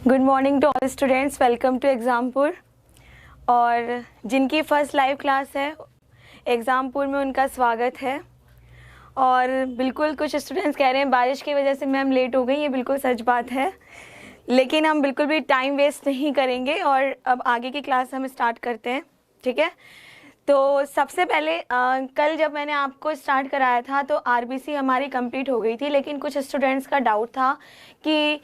Good morning to all students, welcome to Exampur. और जिनकी first live class है एग्जामपुर में उनका स्वागत है। और बिल्कुल कुछ स्टूडेंट्स कह रहे हैं बारिश की वजह से मैम लेट हो गई, ये बिल्कुल सच बात है, लेकिन हम बिल्कुल भी टाइम वेस्ट नहीं करेंगे और अब आगे की क्लास हम स्टार्ट करते हैं। ठीक है, तो सबसे पहले कल जब मैंने आपको स्टार्ट कराया था तो आरबीसी हमारी कंप्लीट हो गई थी, लेकिन कुछ स्टूडेंट्स का डाउट था कि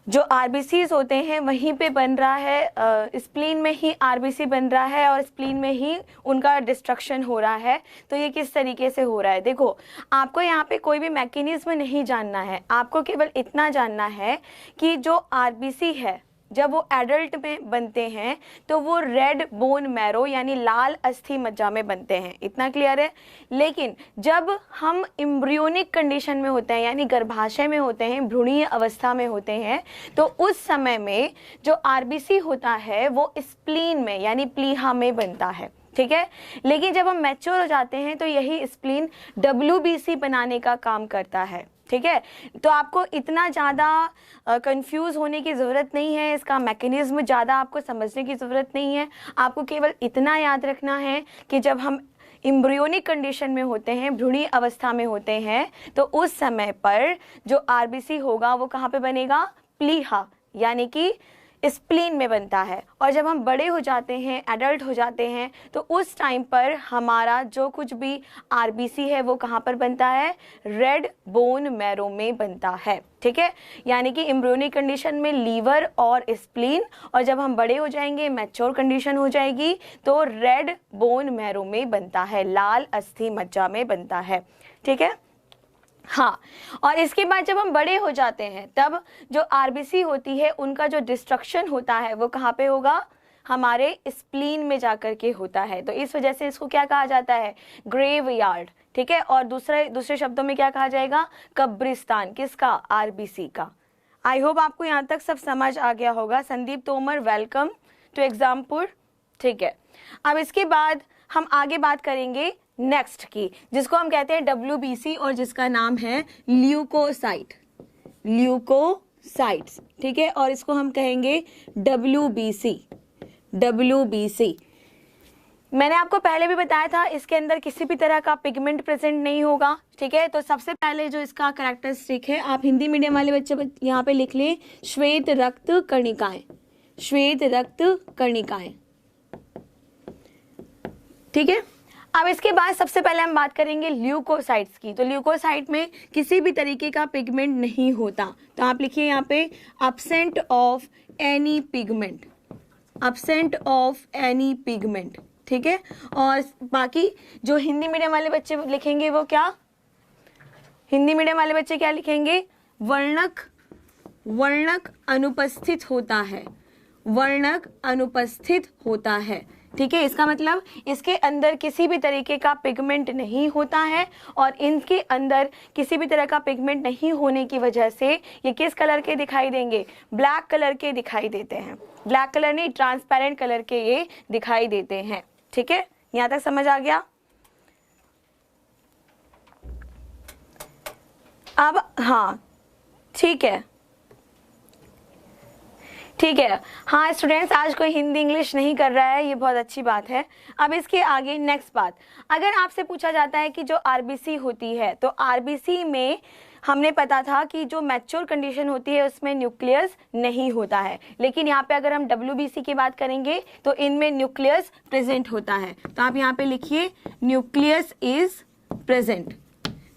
जो आरबीसीज होते हैं वहीं पे बन रहा है, स्प्लीन में ही आरबीसी बन रहा है और स्प्लीन में ही उनका डिस्ट्रक्शन हो रहा है। तो ये किस तरीके से हो रहा है, देखो आपको यहाँ पे कोई भी मैकेनिज्म नहीं जानना है, आपको केवल इतना जानना है कि जो आरबीसी है जब वो एडल्ट में बनते हैं तो वो रेड बोन मैरो यानी लाल अस्थि मज्जा में बनते हैं, इतना क्लियर है। लेकिन जब हम एम्ब्रियोनिक कंडीशन में होते हैं यानी गर्भाशय में होते हैं, भ्रूणीय अवस्था में होते हैं, तो उस समय में जो आरबीसी होता है वो स्प्लीन में यानी प्लीहा में बनता है। ठीक है, लेकिन जब हम मैच्योर हो जाते हैं तो यही स्प्लीन डब्ल्यूबीसी बनाने का काम करता है। ठीक है, तो आपको इतना ज़्यादा कंफ्यूज होने की ज़रूरत नहीं है, इसका मैकेनिज्म ज़्यादा आपको समझने की ज़रूरत नहीं है। आपको केवल इतना याद रखना है कि जब हम एम्ब्रियोनिक कंडीशन में होते हैं, भ्रूणीय अवस्था में होते हैं, तो उस समय पर जो आरबीसी होगा वो कहाँ पे बनेगा, प्लीहा यानी कि स्प्लीन में बनता है। और जब हम बड़े हो जाते हैं, एडल्ट हो जाते हैं, तो उस टाइम पर हमारा जो कुछ भी आरबीसी है वो कहाँ पर बनता है, रेड बोन मैरो में बनता है। ठीक है, यानी कि एम्ब्रियोनिक कंडीशन में लीवर और स्प्लीन, और जब हम बड़े हो जाएंगे, मैच्योर कंडीशन हो जाएगी, तो रेड बोन मैरो में बनता है, लाल अस्थि मज्जा में बनता है। ठीक है, हाँ, और इसके बाद जब हम बड़े हो जाते हैं तब जो आरबीसी होती है उनका जो डिस्ट्रक्शन होता है वो कहाँ पे होगा, हमारे स्प्लीन में जाकर के होता है। तो इस वजह से इसको क्या कहा जाता है, ग्रेव यार्ड। ठीक है, और दूसरे शब्दों में क्या कहा जाएगा, कब्रिस्तान, किसका, आरबीसी का। आई होप आपको यहाँ तक सब समझ आ गया होगा। Sandeep Tomar, welcome to Exampur. ठीक है, अब इसके बाद हम आगे बात करेंगे नेक्स्ट की, जिसको हम कहते हैं डब्ल्यूबीसी और जिसका नाम है ल्यूकोसाइट, ल्यूकोसाइट्स। ठीक है, और इसको हम कहेंगे डब्ल्यूबीसी। मैंने आपको पहले भी बताया था इसके अंदर किसी भी तरह का पिगमेंट प्रेजेंट नहीं होगा। ठीक है, तो सबसे पहले जो इसका कैरेक्टरिस्टिक है, आप हिंदी मीडियम वाले बच्चे यहाँ पे लिख लें, श्वेत रक्त कर्णिकाएं, श्वेत रक्त कर्णिकाएं। ठीक है, अब इसके बाद सबसे पहले हम बात करेंगे ल्यूकोसाइट्स की। तो ल्यूकोसाइट में किसी भी तरीके का पिगमेंट नहीं होता, तो आप लिखिए यहाँ पे absent of any pigment, absent of any pigment. ठीक है, और बाकी जो हिंदी मीडियम वाले बच्चे लिखेंगे वो क्या, हिंदी मीडियम वाले बच्चे क्या लिखेंगे, वर्णक अनुपस्थित होता है, वर्णक अनुपस्थित होता है। ठीक है, इसका मतलब इसके अंदर किसी भी तरीके का पिगमेंट नहीं होता है, और इनके अंदर किसी भी तरह का पिगमेंट नहीं होने की वजह से ये किस कलर के दिखाई देंगे, ब्लैक कलर के दिखाई देते हैं। ब्लैक कलर नहीं, ट्रांसपेरेंट कलर के ये दिखाई देते हैं। ठीक है, यहाँ तक समझ आ गया। अब हाँ, ठीक है, ठीक है, हाँ स्टूडेंट्स, आज कोई हिंदी इंग्लिश नहीं कर रहा है, ये बहुत अच्छी बात है। अब इसके आगे नेक्स्ट बात, अगर आपसे पूछा जाता है कि जो आरबीसी होती है, तो आरबीसी में हमने पता था कि जो मैच्योर कंडीशन होती है उसमें न्यूक्लियस नहीं होता है, लेकिन यहाँ पे अगर हम डब्ल्यूबीसी की बात करेंगे तो इनमें न्यूक्लियस प्रेजेंट होता है। तो आप यहाँ पे लिखिए nucleus is present,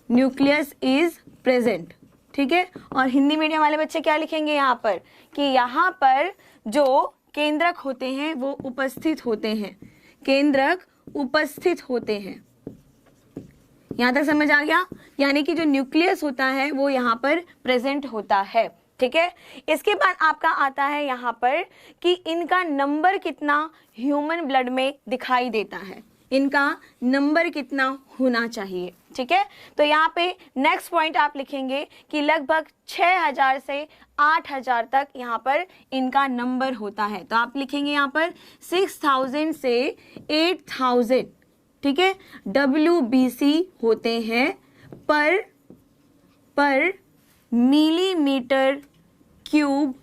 nucleus is present. ठीक है, और हिंदी मीडियम वाले बच्चे क्या लिखेंगे यहाँ पर, कि यहाँ पर जो केंद्रक होते हैं वो उपस्थित होते हैं, केंद्रक उपस्थित होते हैं। यहाँ तक समझ आ गया, यानी कि जो न्यूक्लियस होता है वो यहाँ पर प्रेजेंट होता है। ठीक है, इसके बाद आपका आता है यहाँ पर कि इनका नंबर कितना ह्यूमन ब्लड में दिखाई देता है, इनका नंबर कितना होना चाहिए। ठीक है, तो यहाँ पे नेक्स्ट पॉइंट आप लिखेंगे कि लगभग 6000 से 8000 तक यहाँ पर इनका नंबर होता है। तो आप लिखेंगे यहाँ पर 6000 से 8000। ठीक है, WBC होते हैं पर मिलीमीटर क्यूब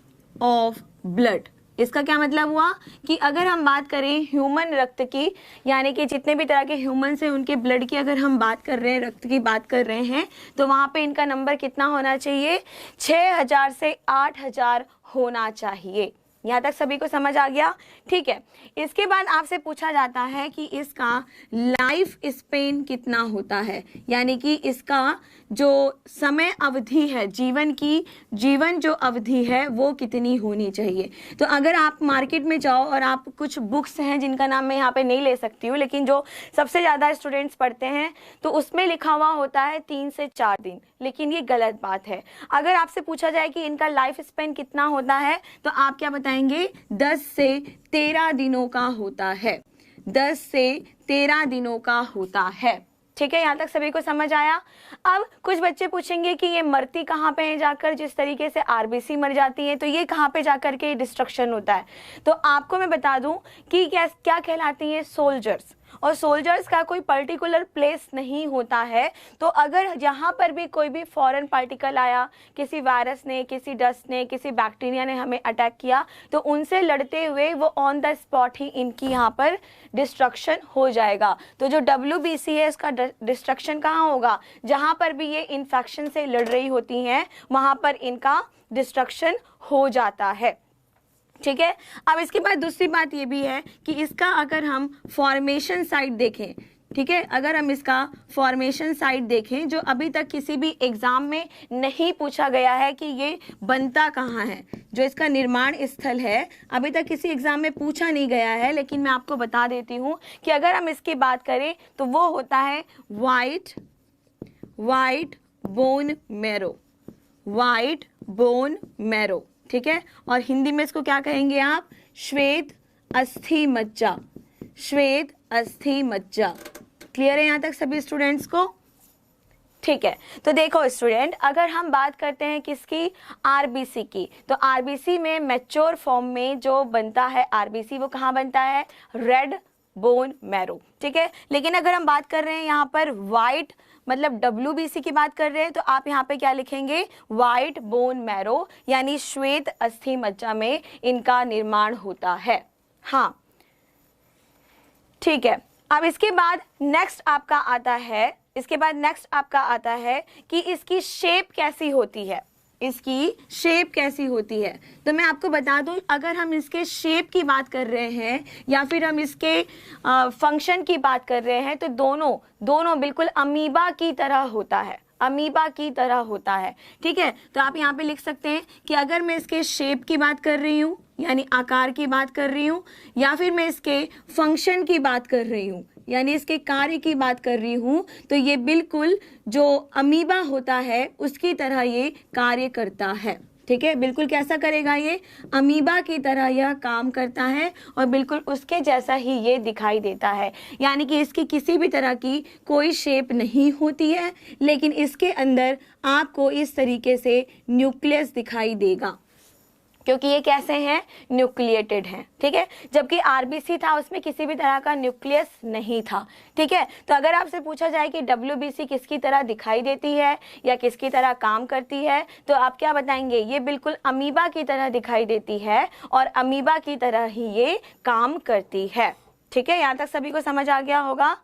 ऑफ ब्लड। इसका क्या मतलब हुआ कि अगर हम बात करें ह्यूमन रक्त की, यानी कि जितने भी तरह के ह्यूमन्स हैं उनके ब्लड की अगर हम बात कर रहे हैं, रक्त की बात कर रहे हैं, तो वहाँ पे इनका नंबर कितना होना चाहिए? 6000 से 8000 होना चाहिए। यहाँ तक सभी को समझ आ गया? ठीक है। इसके बाद आपसे पूछा जाता है कि इसका लाइफ स्पेन कितना होता है, यानी कि इसका जो समय अवधि है, जीवन जो अवधि है वो कितनी होनी चाहिए। तो अगर आप मार्केट में जाओ और आप कुछ बुक्स हैं जिनका नाम मैं यहाँ पे नहीं ले सकती हूँ, लेकिन जो सबसे ज़्यादा स्टूडेंट्स पढ़ते हैं तो उसमें लिखा हुआ होता है 3 से 4 दिन, लेकिन ये गलत बात है। अगर आपसे पूछा जाए कि इनका लाइफ स्पेन कितना होता है तो आप क्या बताएंगे? 10 से 13 दिनों का होता है। 10 से 13 दिनों का होता है। ठीक है, यहाँ तक सभी को समझ आया? अब कुछ बच्चे पूछेंगे कि ये मरती कहाँ पे है जाकर, जिस तरीके से आरबीसी मर जाती है तो ये कहाँ पे जाकर के डिस्ट्रक्शन होता है। तो आपको मैं बता दूं कि क्या कहलाती हैं? सोल्जर्स। और सोल्जर्स का कोई पर्टिकुलर प्लेस नहीं होता है। तो अगर यहाँ पर भी कोई भी फॉरेन पार्टिकल आया, किसी वायरस ने, किसी डस्ट ने, किसी बैक्टीरिया ने हमें अटैक किया, तो उनसे लड़ते हुए वो ऑन द स्पॉट ही इनकी यहाँ पर डिस्ट्रक्शन हो जाएगा। तो जो WBC है इसका डिस्ट्रक्शन कहाँ होगा? जहाँ पर भी ये इन्फेक्शन से लड़ रही होती हैं वहाँ पर इनका डिस्ट्रक्शन हो जाता है। ठीक है। अब इसके बाद दूसरी बात ये भी है कि इसका अगर हम फॉर्मेशन साइट देखें, ठीक है, अगर हम इसका फॉर्मेशन साइट देखें जो अभी तक किसी भी एग्जाम में नहीं पूछा गया है कि ये बनता कहाँ है, जो इसका निर्माण स्थल है अभी तक किसी एग्जाम में पूछा नहीं गया है, लेकिन मैं आपको बता देती हूँ कि अगर हम इसकी बात करें तो वो होता है white bone marrow, white bone marrow. ठीक है, और हिंदी में इसको क्या कहेंगे आप? श्वेत अस्थि मज्जा, श्वेत अस्थि मज्जा। क्लियर है यहाँ तक सभी स्टूडेंट्स को? ठीक है। तो देखो स्टूडेंट, अगर हम बात करते हैं किसकी? आरबीसी की, तो आरबीसी में मैच्योर फॉर्म में जो बनता है आरबीसी वो कहाँ बनता है? Red bone marrow. ठीक है, लेकिन अगर हम बात कर रहे हैं यहाँ पर वाइट, मतलब WBC की बात कर रहे हैं, तो आप यहाँ पे क्या लिखेंगे? वाइट बोन मैरो, यानी श्वेत अस्थि मज्जा में इनका निर्माण होता है। हाँ, ठीक है। अब इसके बाद नेक्स्ट आपका आता है कि इसकी शेप कैसी होती है, इसकी शेप कैसी होती है। तो मैं आपको बता दूं, अगर हम इसके शेप की बात कर रहे हैं या फिर हम इसके फंक्शन की बात कर रहे हैं तो दोनों बिल्कुल अमीबा की तरह होता है, अमीबा की तरह होता है। ठीक है, तो आप यहाँ पे लिख सकते हैं कि अगर मैं इसके शेप की बात कर रही हूँ यानी आकार की बात कर रही हूँ, या फिर मैं इसके फंक्शन की बात कर रही हूँ यानी इसके कार्य की बात कर रही हूँ, तो ये बिल्कुल जो अमीबा होता है उसकी तरह ये कार्य करता है। ठीक है, बिल्कुल कैसा करेगा? ये अमीबा की तरह यह काम करता है और बिल्कुल उसके जैसा ही ये दिखाई देता है, यानी कि इसकी किसी भी तरह की कोई शेप नहीं होती है, लेकिन इसके अंदर आपको इस तरीके से न्यूक्लियस दिखाई देगा, क्योंकि ये कैसे हैं? न्यूक्लिएटेड हैं। ठीक है, जबकि आरबीसी था उसमें किसी भी तरह का न्यूक्लियस नहीं था। ठीक है, तो अगर आपसे पूछा जाए कि WBC किसकी तरह दिखाई देती है या किसकी तरह काम करती है, तो आप क्या बताएंगे? ये बिल्कुल अमीबा की तरह दिखाई देती है और अमीबा की तरह ही ये काम करती है। ठीक है, यहाँ तक सभी को समझ आ गया होगा?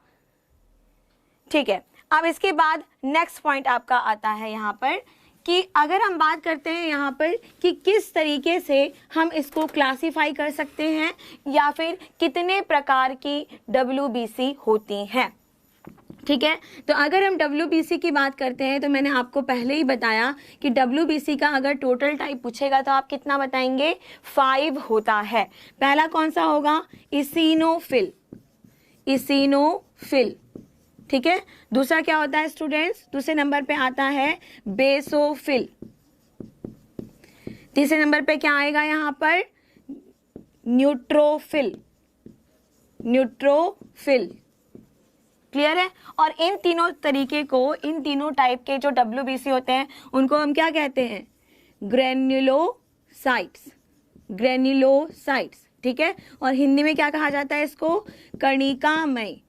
ठीक है, अब इसके बाद नेक्स्ट पॉइंट आपका आता है यहाँ पर कि अगर हम बात करते हैं यहाँ पर कि किस तरीके से हम इसको क्लासिफाई कर सकते हैं या फिर कितने प्रकार की WBC होती हैं। ठीक है, तो अगर हम WBC की बात करते हैं तो मैंने आपको पहले ही बताया कि WBC का अगर टोटल टाइप पूछेगा तो आप कितना बताएंगे? 5 होता है। पहला कौन सा होगा? Eosinophil, eosinophil. ठीक है, दूसरा क्या होता है स्टूडेंट्स? दूसरे नंबर पे आता है बेसोफिल। तीसरे नंबर पे क्या आएगा यहाँ पर? Neutrophil, neutrophil. क्लियर है? और इन तीनों तरीके को, इन तीनों टाइप के जो WBC होते हैं उनको हम क्या कहते हैं? Granulocytes, granulocytes. ठीक है, और हिंदी में क्या कहा जाता है इसको? कर्णिकामयी,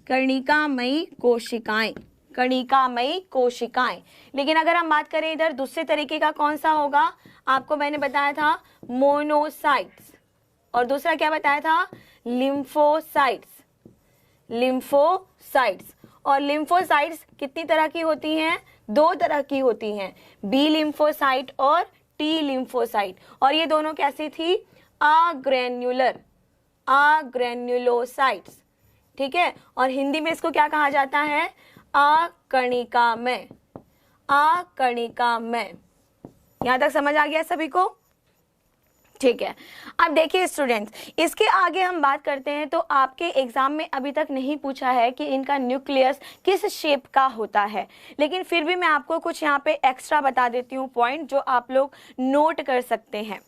कर्णिकामयी कोशिकाएं, कणिकामयी कोशिकाएं। लेकिन अगर हम बात करें इधर दूसरे तरीके का कौन सा होगा, आपको मैंने बताया था मोनोसाइट्स, और दूसरा क्या बताया था, लिम्फोसाइट्स। लिम्फोसाइट्स, और लिम्फोसाइट्स कितनी तरह की होती हैं, 2 तरह की होती हैं, बी लिम्फोसाइट और टी लिम्फोसाइट। और ये दोनों कैसी थी, अग्रेन्युलर, अग्रेन्युलोसाइट्स, ठीक है। और हिंदी में इसको क्या कहा जाता है, अकणिकामय, अकणिकामय। यहां तक समझ आ गया सभी को, ठीक है। अब देखिए स्टूडेंट्स, इसके आगे हम बात करते हैं। तो आपके एग्जाम में अभी तक नहीं पूछा है कि इनका न्यूक्लियस किस शेप का होता है, लेकिन फिर भी मैं आपको कुछ यहाँ पे एक्स्ट्रा बता देती हूँ पॉइंट, जो आप लोग नोट कर सकते हैं।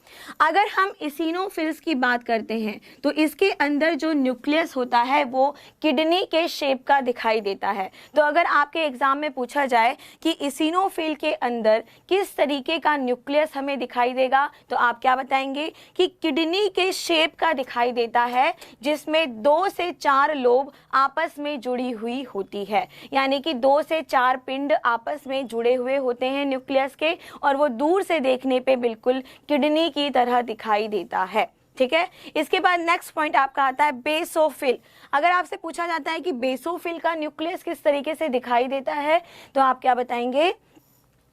अगर हम इसिनोफिल्स की बात करते हैं तो इसके अंदर जो न्यूक्लियस होता है वो किडनी के शेप का दिखाई देता है। तो अगर आपके एग्जाम में पूछा जाए कि इसिनोफिल के अंदर किस तरीके का न्यूक्लियस हमें दिखाई देगा, तो आप क्या बताएंगे कि किडनी के शेप का दिखाई देता है, जिसमें 2 से 4 लोब आपस में जुड़ी हुई होती है। यानी कि 2 से 4 पिंड आपस में जुड़े हुए होते हैं न्यूक्लियस के, और वो दूर से देखने पे बिल्कुल किडनी की तरह दिखाई देता है, ठीक है। इसके बाद नेक्स्ट पॉइंट आपका आता है बेसोफिल। अगर आपसे पूछा जाता है कि बेसोफिल का न्यूक्लियस किस तरीके से दिखाई देता है, तो आप क्या बताएंगे,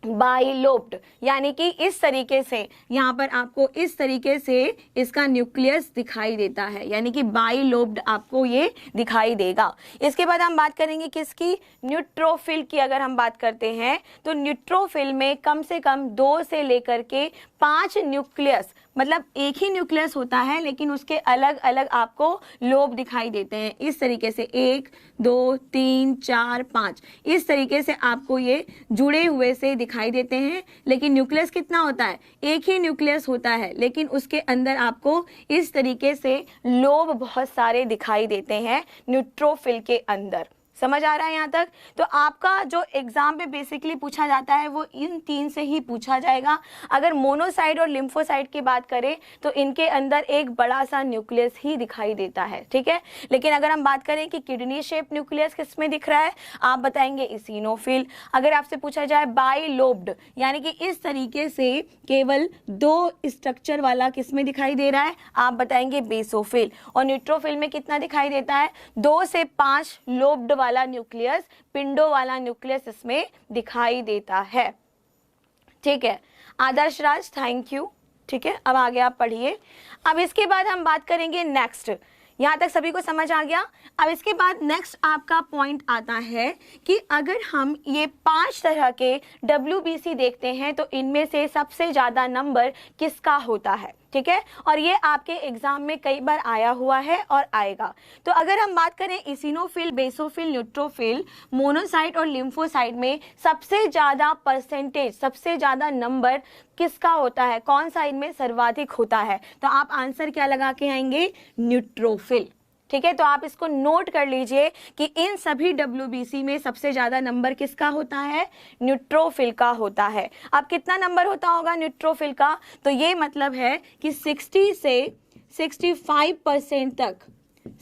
बाइलोब्ड, यानी कि इस तरीके से, यहाँ पर आपको इस तरीके से इसका न्यूक्लियस दिखाई देता है, यानी कि बाइलोब्ड आपको ये दिखाई देगा। इसके बाद हम बात करेंगे किसकी, न्यूट्रोफिल की। अगर हम बात करते हैं तो न्यूट्रोफिल में कम से कम 2 से लेकर के 5 न्यूक्लियस, मतलब एक ही न्यूक्लियस होता है लेकिन उसके अलग अलग आपको लोब दिखाई देते हैं। इस तरीके से 1 2 3 4 5 इस तरीके से आपको ये जुड़े हुए से दिखाई देते हैं। लेकिन न्यूक्लियस कितना होता है, एक ही न्यूक्लियस होता है, लेकिन उसके अंदर आपको इस तरीके से लोब बहुत सारे दिखाई देते हैं न्यूट्रोफिल के अंदर। समझ आ रहा है यहाँ तक। तो आपका जो एग्जाम में बेसिकली पूछा जाता है वो इन 3 से ही पूछा जाएगा। अगर मोनोसाइट और लिम्फोसाइट की बात करें तो इनके अंदर एक बड़ा सा न्यूक्लियस ही दिखाई देता है, ठीक है। लेकिन अगर हम बात करें कि किडनी शेप न्यूक्लियस किसमें दिख रहा है, आप बताएंगे इसिनोफिल। अगर आपसे पूछा जाए बाइलोब्ड, यानी कि इस तरीके से केवल 2 स्ट्रक्चर वाला किसमें दिखाई दे रहा है, आप बताएंगे बेसोफिल। और न्यूट्रोफिल में कितना दिखाई देता है, 2 से 5 लोब्ड वाला न्यूक्लियस, पिंडों वाला न्यूक्लियस इसमें दिखाई देता है, ठीक है। आदर्श राज, थैंक यू, ठीक है। अब आगे आप पढ़िए। अब इसके बाद हम बात करेंगे नेक्स्ट। यहाँ तक सभी को समझ आ गया। अब इसके बाद नेक्स्ट आपका पॉइंट आता है कि अगर हम ये 5 तरह के WBC देखते हैं तो इनमें से सबसे ज़्यादा नंबर किसका होता है, ठीक है। और ये आपके एग्जाम में कई बार आया हुआ है और आएगा। तो अगर हम बात करें इसिनोफिल, बेसोफिल, न्यूट्रोफिल, मोनोसाइट और लिम्फोसाइट में सबसे ज़्यादा परसेंटेज, सबसे ज़्यादा नंबर किसका होता है, कौन सा इनमें सर्वाधिक होता है, तो आप आंसर क्या लगा के आएंगे, न्यूट्रोफिल, ठीक है। तो आप इसको नोट कर लीजिए कि इन सभी WBC में सबसे ज्यादा नंबर किसका होता है, न्यूट्रोफिल का होता है। अब कितना नंबर होता होगा न्यूट्रोफिल का, तो ये मतलब है कि 60 से 65% तक,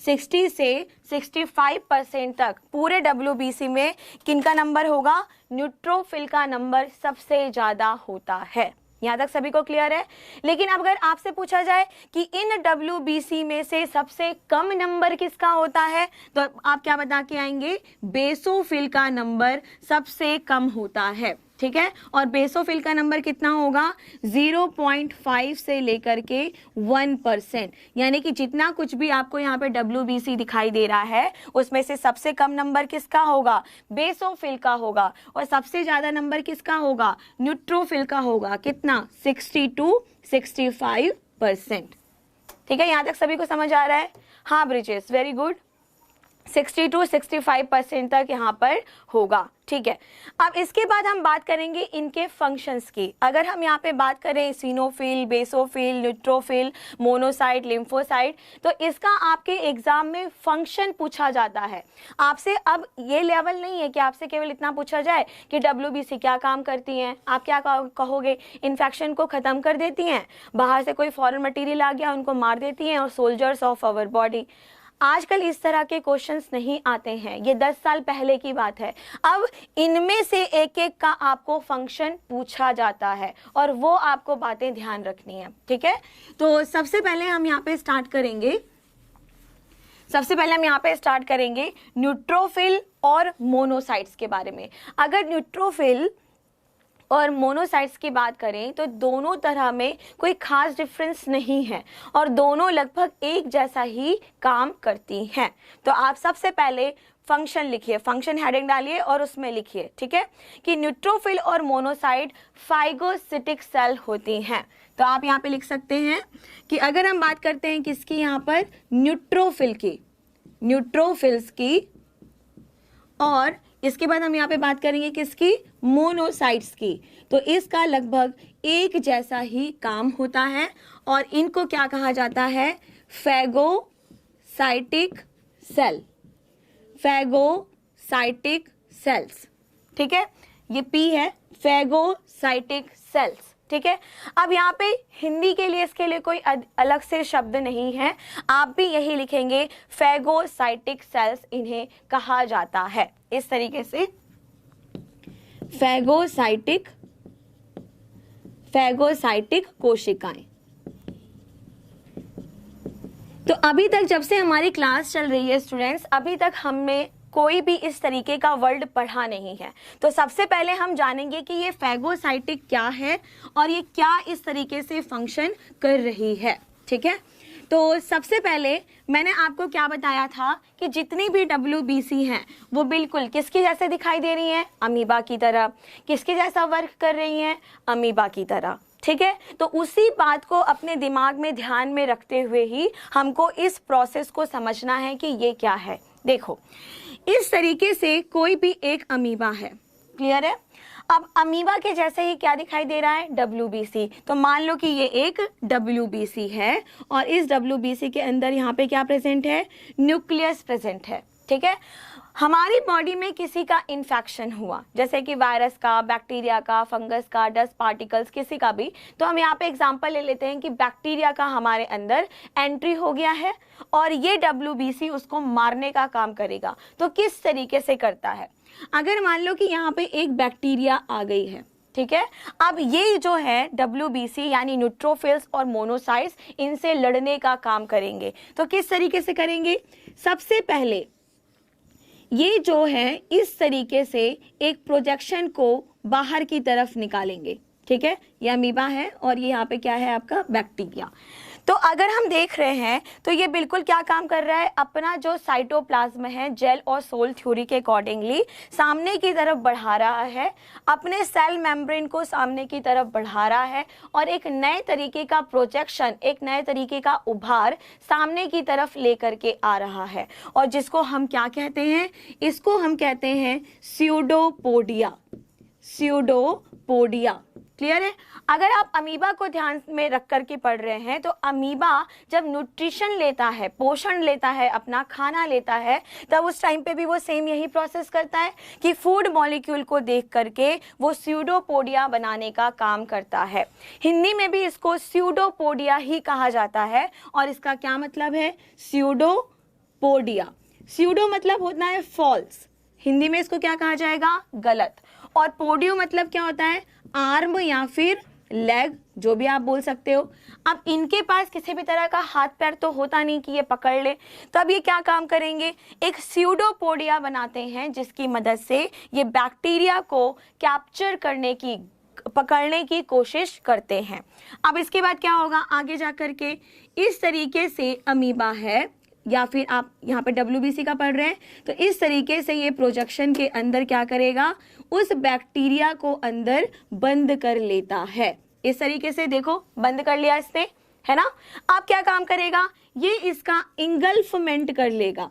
60 से 65% तक पूरे WBC में किनका नंबर होगा, न्यूट्रोफिल का नंबर सबसे ज्यादा होता है। यहाँ तक सभी को क्लियर है। लेकिन अब अगर आपसे पूछा जाए कि इन WBC में से सबसे कम नंबर किसका होता है, तो आप क्या बता के आएंगे, बेसोफिल का नंबर सबसे कम होता है, ठीक है। और बेसोफिल का नंबर कितना होगा, 0.5 से लेकर के 1%, यानी कि जितना कुछ भी आपको यहाँ पे WBC दिखाई दे रहा है उसमें से सबसे कम नंबर किसका होगा, बेसोफिल का होगा। और सबसे ज्यादा नंबर किसका होगा, न्यूट्रोफिल का होगा। कितना, 60 to 65%, ठीक है। यहाँ तक सभी को समझ आ रहा है। हाँ ब्रिजेश, वेरी गुड, 60 to 65% तक यहाँ पर होगा, ठीक है। अब इसके बाद हम बात करेंगे इनके फंक्शंस की। अगर हम यहाँ पे बात करें eosinophil, basophil, neutrophil, monocyte, lymphocyte, तो इसका आपके एग्जाम में फंक्शन पूछा जाता है आपसे। अब ये लेवल नहीं है कि आपसे केवल इतना पूछा जाए कि WBC क्या काम करती हैं, आप क्या कहोगे, इन्फेक्शन को खत्म कर देती हैं, बाहर से कोई फॉरेन मटेरियल आ गया उनको मार देती हैं, और सोल्जर्स ऑफ आवर बॉडी। आजकल इस तरह के क्वेश्चंस नहीं आते हैं, ये 10 साल पहले की बात है। अब इनमें से एक एक का आपको फंक्शन पूछा जाता है और वो आपको बातें ध्यान रखनी है, ठीक है। तो सबसे पहले हम यहाँ पे स्टार्ट करेंगे न्यूट्रोफिल और मोनोसाइट्स के बारे में। अगर न्यूट्रोफिल और मोनोसाइट्स की बात करें तो दोनों तरह में कोई खास डिफरेंस नहीं है और दोनों लगभग एक जैसा ही काम करती हैं। तो आप सबसे पहले फंक्शन लिखिए, फंक्शन हेडिंग डालिए और उसमें लिखिए, ठीक है, कि न्यूट्रोफिल और मोनोसाइट फाइगोसिटिक सेल होती हैं। तो आप यहाँ पे लिख सकते हैं कि अगर हम बात करते हैं किसकी, यहाँ पर न्यूट्रोफिल्स की, और इसके बाद हम यहाँ पे बात करेंगे किसकी, मोनोसाइट्स की। तो इसका लगभग एक जैसा ही काम होता है और इनको क्या कहा जाता है, फैगोसाइटिक सेल्स, ठीक है। ये पी है, फैगोसाइटिक सेल्स, ठीक है। अब यहाँ पे हिंदी के लिए इसके लिए कोई अलग से शब्द नहीं है, आप भी यही लिखेंगे, फैगोसाइटिक सेल्स इन्हें कहा जाता है। इस तरीके से फैगोसाइटिक कोशिकाएं। तो अभी तक जब से हमारी क्लास चल रही है स्टूडेंट्स, अभी तक हमने कोई भी इस तरीके का वर्ड पढ़ा नहीं है। तो सबसे पहले हम जानेंगे कि ये फैगोसाइटिक क्या है और ये क्या इस तरीके से फंक्शन कर रही है, ठीक है। तो सबसे पहले मैंने आपको क्या बताया था कि जितनी भी WBC हैं वो बिल्कुल किसके जैसे दिखाई दे रही हैं, अमीबा की तरह। किसके जैसा वर्क कर रही हैं, अमीबा की तरह, ठीक है। तो उसी बात को अपने दिमाग में ध्यान में रखते हुए ही हमको इस प्रोसेस को समझना है कि ये क्या है। देखो, इस तरीके से कोई भी एक अमीबा है, क्लियर है। अब अमीबा के जैसे ही क्या दिखाई दे रहा है, WBC। तो मान लो कि ये एक WBC है और इस WBC के अंदर यहाँ पे क्या प्रेजेंट है, न्यूक्लियस प्रेजेंट है, ठीक है। हमारी बॉडी में किसी का इन्फेक्शन हुआ, जैसे कि वायरस का, बैक्टीरिया का, फंगस का, डस्ट पार्टिकल्स, किसी का भी। तो हम यहाँ पे एग्जांपल ले लेते हैं कि बैक्टीरिया का हमारे अंदर एंट्री हो गया है और ये WBC उसको मारने का काम करेगा। तो किस तरीके से करता है, अगर मान लो कि यहाँ पे एक बैक्टीरिया आ गई है, ठीक है। अब ये जो है WBC यानी न्यूट्रोफिल्स और मोनोसाइट्स इनसे लड़ने का काम करेंगे। तो किस तरीके से करेंगे, सबसे पहले ये जो है इस तरीके से एक प्रोजेक्शन को बाहर की तरफ निकालेंगे, ठीक है। ये अमीबा है और ये यहाँ पे क्या है, आपका बैक्टीरिया। तो अगर हम देख रहे हैं तो ये बिल्कुल क्या काम कर रहा है, अपना जो साइटोप्लाज्म है जेल और सोल थ्योरी के अकॉर्डिंगली सामने की तरफ बढ़ा रहा है, अपने सेल मेम्ब्रेन को सामने की तरफ बढ़ा रहा है और एक नए तरीके का प्रोजेक्शन, एक नए तरीके का उभार सामने की तरफ लेकर के आ रहा है। और जिसको हम क्या कहते हैं, इसको हम कहते हैं स्यूडोपोडिया। क्लियर है। अगर आप अमीबा को ध्यान में रख करके पढ़ रहे हैं तो अमीबा जब न्यूट्रिशन लेता है, पोषण लेता है, अपना खाना लेता है, तब उस टाइम पे भी वो सेम यही प्रोसेस करता है कि फूड मॉलिक्यूल को देख करके वो स्यूडोपोडिया बनाने का काम करता है। हिंदी में भी इसको स्यूडोपोडिया ही कहा जाता है और इसका क्या मतलब है, स्यूडोपोडिया। स्यूडो मतलब होता है फॉल्स, हिंदी में इसको क्या कहा जाएगा, गलत। और पोडियो मतलब क्या होता है, आर्म या फिर लेग, जो भी आप बोल सकते हो। अब इनके पास किसी भी तरह का हाथ पैर तो होता नहीं कि ये पकड़ ले, तो अब ये क्या काम करेंगे, एक स्यूडोपोडिया बनाते हैं जिसकी मदद से ये बैक्टीरिया को कैप्चर करने की, पकड़ने की कोशिश करते हैं। अब इसके बाद क्या होगा, आगे जा करके इस तरीके से अमीबा है या फिर आप यहाँ पे WBC का पढ़ रहे हैं, तो इस तरीके से ये प्रोजेक्शन के अंदर क्या करेगा, उस बैक्टीरिया को अंदर बंद कर लेता है। इस तरीके से देखो बंद कर लिया इसने, है ना। अब क्या काम करेगा, ये इसका इंगल्फमेंट कर लेगा,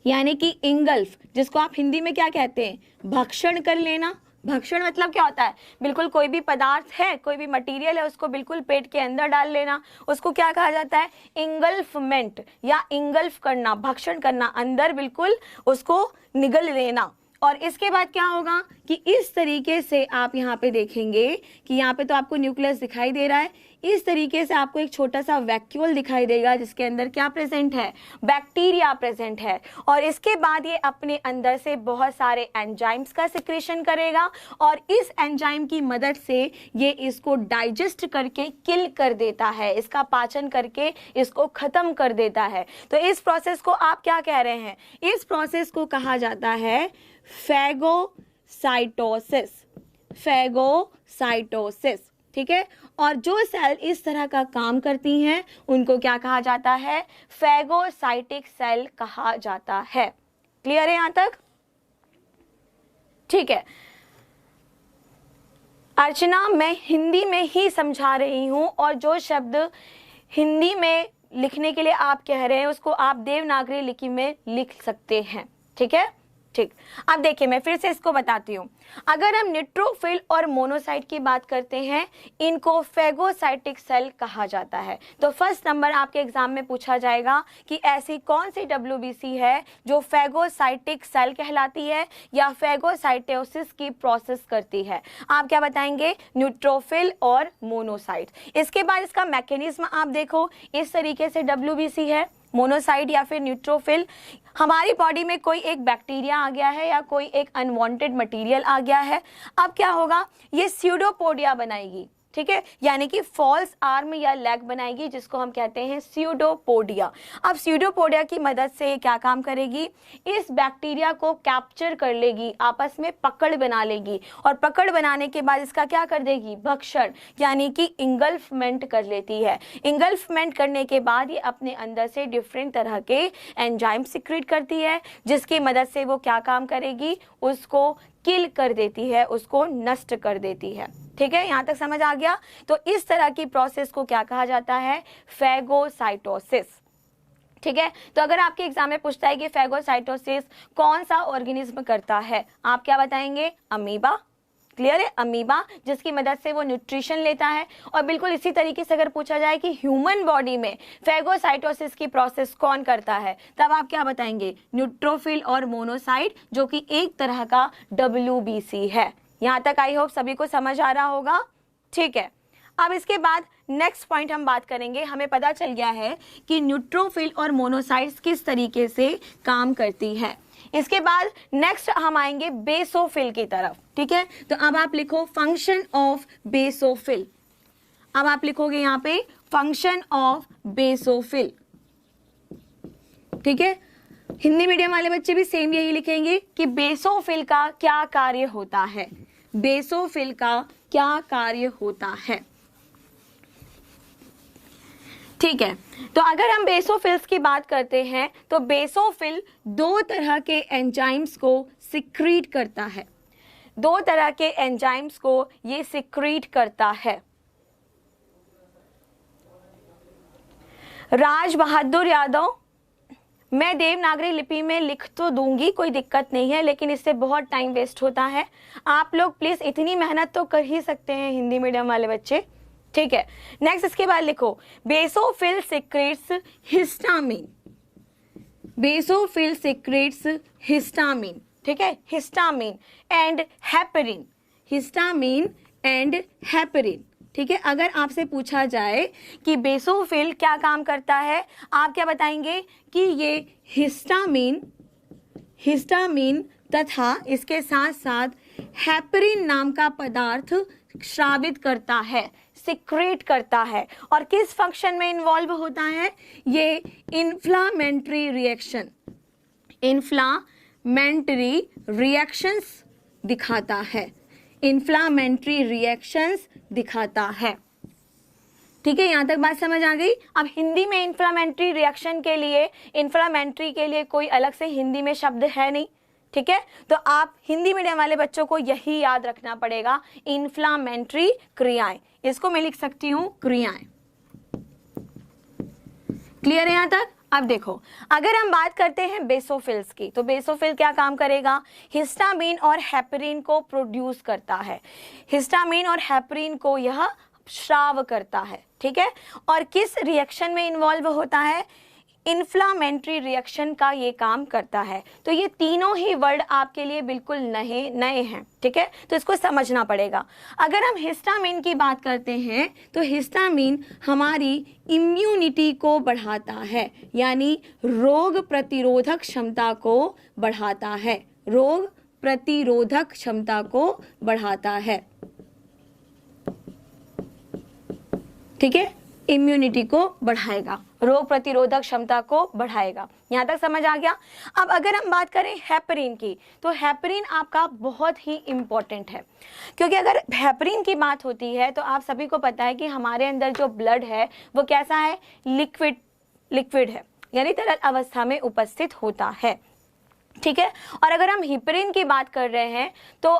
यानी कि इंगल्फ, जिसको आप हिंदी में क्या कहते हैं, भक्षण कर लेना। भक्षण मतलब क्या होता है, बिल्कुल कोई भी पदार्थ है, कोई भी मटेरियल है, उसको बिल्कुल पेट के अंदर डाल लेना, उसको क्या कहा जाता है, इंगल्फमेंट या इंगल्फ करना, भक्षण करना, अंदर बिल्कुल उसको निगल लेना। और इसके बाद क्या होगा कि इस तरीके से आप यहाँ पे देखेंगे कि यहाँ पे तो आपको न्यूक्लियस दिखाई दे रहा है, इस तरीके से आपको एक छोटा सा वैक्यूल दिखाई देगा जिसके अंदर क्या प्रेजेंट है, बैक्टीरिया प्रेजेंट है। और इसके बाद ये अपने अंदर से बहुत सारे एंजाइम्स का सिक्रेशन करेगा और इस एंजाइम की मदद से ये इसको डाइजेस्ट करके किल कर देता है, इसका पाचन करके इसको खत्म कर देता है। तो इस प्रोसेस को आप क्या कह रहे हैं, इस प्रोसेस को कहा जाता है फैगोसाइटोसिस, फैगोसाइटोसिस, ठीक है। और जो सेल इस तरह का काम करती हैं उनको क्या कहा जाता है, फैगोसाइटिक सेल कहा जाता है। क्लियर है यहां तक? ठीक है अर्चना, मैं हिंदी में ही समझा रही हूं और जो शब्द हिंदी में लिखने के लिए आप कह रहे हैं उसको आप देवनागरी लिपि में लिख सकते हैं, ठीक है। ठीक, अब देखिए मैं फिर से इसको बताती हूँ। अगर हम न्यूट्रोफिल और मोनोसाइट की बात करते हैं, इनको फैगोसाइटिक सेल कहा जाता है। तो फर्स्ट नंबर आपके एग्जाम में पूछा जाएगा कि ऐसी कौन सी WBC है जो फैगोसाइटिक सेल कहलाती है या फैगोसाइटोसिस की प्रोसेस करती है। आप क्या बताएंगे, न्यूट्रोफिल और मोनोसाइट। इसके बाद इसका मैकेनिज्म आप देखो, इस तरीके से WBC है, मोनोसाइट या फिर न्यूट्रोफिल। हमारी बॉडी में कोई एक बैक्टीरिया आ गया है या कोई एक अनवांटेड मटेरियल आ गया है, अब क्या होगा, ये स्यूडोपोडिया बनाएगी, ठीक है, यानी कि फॉल्स आर्म या लेग बनाएगी जिसको हम कहते हैं स्यूडोपोडिया। अब स्यूडोपोडिया की मदद से क्या काम करेगी, इस बैक्टीरिया को कैप्चर कर लेगी, आपस में पकड़ बना लेगी और पकड़ बनाने के बाद इसका क्या कर देगी, भक्षण यानी कि इंगल्फमेंट कर लेती है। इंगल्फमेंट करने के बाद ये अपने अंदर से डिफरेंट तरह के एंजाइम सिक्रेट करती है जिसकी मदद से वो क्या काम करेगी, उसको किल कर देती है, उसको नष्ट कर देती है। ठीक है, यहां तक समझ आ गया। तो इस तरह की प्रोसेस को क्या कहा जाता है, फैगोसाइटोसिस। ठीक है, तो अगर आपके एग्जाम में पूछता है कि फैगोसाइटोसिस कौन सा ऑर्गेनिज्म करता है, आप क्या बताएंगे, अमीबा। क्लियर है, अमीबा, जिसकी मदद से वो न्यूट्रिशन लेता है। और बिल्कुल इसी तरीके से अगर पूछा जाए कि ह्यूमन बॉडी में फैगोसाइटोसिस की प्रोसेस कौन करता है, तब आप क्या बताएंगे, न्यूट्रोफिल और मोनोसाइट, जो कि एक तरह का WBC है। यहां तक आई होप सभी को समझ आ रहा होगा। ठीक है, अब इसके बाद नेक्स्ट पॉइंट हम बात करेंगे। हमें पता चल गया है कि न्यूट्रोफिल और मोनोसाइट्स किस तरीके से काम करती है। इसके बाद नेक्स्ट हम आएंगे बेसोफिल की तरफ। ठीक है, तो अब आप लिखो फंक्शन ऑफ बेसोफिल। अब आप लिखोगे यहाँ पे फंक्शन ऑफ बेसोफिल। ठीक है, हिंदी मीडियम वाले बच्चे भी सेम यही लिखेंगे कि बेसोफिल का क्या कार्य होता है, बेसोफिल का क्या कार्य होता है। ठीक है, तो अगर हम बेसोफिल्स की बात करते हैं तो बेसोफिल दो तरह के एंजाइम्स को सिक्रीट करता है, दो तरह के एंजाइम्स को ये सिक्रीट करता है। राज बहादुर यादव, मैं देवनागरी लिपि में लिख तो दूंगी, कोई दिक्कत नहीं है, लेकिन इससे बहुत टाइम वेस्ट होता है। आप लोग प्लीज इतनी मेहनत तो कर ही सकते हैं हिंदी मीडियम वाले बच्चे। ठीक है, नेक्स्ट इसके बाद लिखो basophil secretes histamine, basophil secretes histamine. ठीक है, histamine and heparin, histamine and heparin. ठीक है, अगर आपसे पूछा जाए कि बेसोफिल क्या काम करता है, आप क्या बताएंगे कि ये हिस्टामिन, हिस्टामिन तथा इसके साथ साथ हेपेरिन नाम का पदार्थ स्रावित करता है, सिक्रेट करता है। और किस फंक्शन में इन्वॉल्व होता है, ये इन्फ्लामेटरी रिएक्शन, इन्फ्लामेटरी रिएक्शंस दिखाता है, इन्फ्लामेटरी रिएक्शंस दिखाता है। ठीक है, यहां तक बात समझ आ गई। अब हिंदी में इन्फ्लामेटरी रिएक्शन के लिए, इन्फ्लामेटरी के लिए कोई अलग से हिंदी में शब्द है नहीं। ठीक है, तो आप हिंदी मीडियम वाले बच्चों को यही याद रखना पड़ेगा, इन्फ्लामेटरी क्रियाएं। इसको मैं लिख सकती हूं क्रियाएं। क्लियर है यहां तक? अब देखो, अगर हम बात करते हैं बेसोफिल्स की, तो बेसोफिल क्या काम करेगा, हिस्टामिन और हेपेरिन को प्रोड्यूस करता है, हिस्टामिन और हेपेरिन को यह स्राव करता है। ठीक है, और किस रिएक्शन में इन्वॉल्व होता है, इन्फ्लामेटरी रिएक्शन का ये काम करता है। तो ये तीनों ही वर्ड आपके लिए बिल्कुल नए हैं, ठीक है, तो इसको समझना पड़ेगा। अगर हम हिस्टामिन की बात करते हैं तो हिस्टामिन हमारी इम्यूनिटी को बढ़ाता है, यानी रोग प्रतिरोधक क्षमता को बढ़ाता है, रोग प्रतिरोधक क्षमता को बढ़ाता है, ठीक है, इम्यूनिटी को बढ़ाएगा, रोग प्रतिरोधक क्षमता को बढ़ाएगा। यहाँ तक समझ आ गया। अब अगर हम बात करें हेपरिन की, तो हेपरिन आपका बहुत ही इम्पोर्टेंट है, क्योंकि अगर हेपरिन की बात होती है तो आप सभी को पता है कि हमारे अंदर जो ब्लड है वो कैसा है, लिक्विड है, यानी तरल अवस्था में उपस्थित होता है, ठीक है। और अगर हम हेपरिन की बात कर रहे हैं तो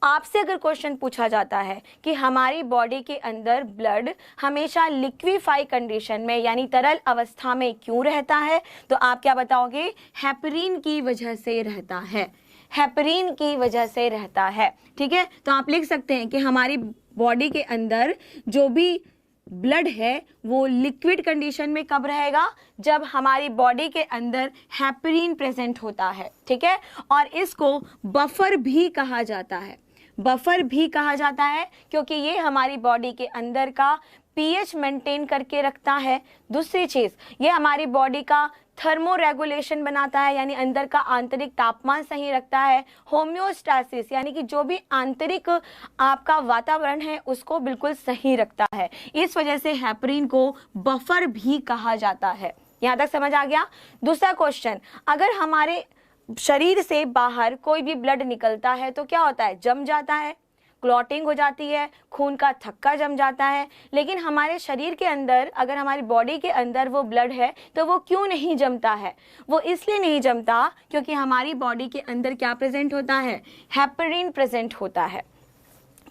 आपसे अगर क्वेश्चन पूछा जाता है कि हमारी बॉडी के अंदर ब्लड हमेशा लिक्विफाई कंडीशन में यानी तरल अवस्था में क्यों रहता है, तो आप क्या बताओगे, हेपरिन की वजह से रहता है, हेपरिन की वजह से रहता है, ठीक है। तो आप लिख सकते हैं कि हमारी बॉडी के अंदर जो भी ब्लड है वो लिक्विड कंडीशन में कब रहेगा, जब हमारी बॉडी के अंदर हेपरिन प्रेजेंट होता है, ठीक है। और इसको बफर भी कहा जाता है, बफर भी कहा जाता है, क्योंकि ये हमारी बॉडी के अंदर का पीएच मेंटेन करके रखता है। दूसरी चीज, ये हमारी बॉडी का थर्मो रेगुलेशन बनाता है, यानी अंदर का आंतरिक तापमान सही रखता है। होम्योस्टैसिस यानी कि जो भी आंतरिक आपका वातावरण है उसको बिल्कुल सही रखता है। इस वजह से हेपरिन को बफर भी कहा जाता है। यहाँ तक समझ आ गया। दूसरा क्वेश्चन, अगर हमारे शरीर से बाहर कोई भी ब्लड निकलता है तो क्या होता है, जम जाता है, क्लॉटिंग हो जाती है, खून का थक्का जम जाता है। लेकिन हमारे शरीर के अंदर, अगर हमारी बॉडी के अंदर वो ब्लड है तो वो क्यों नहीं जमता है, वो इसलिए नहीं जमता क्योंकि हमारी बॉडी के अंदर क्या प्रेजेंट होता है, हेपरिन प्रेजेंट होता है।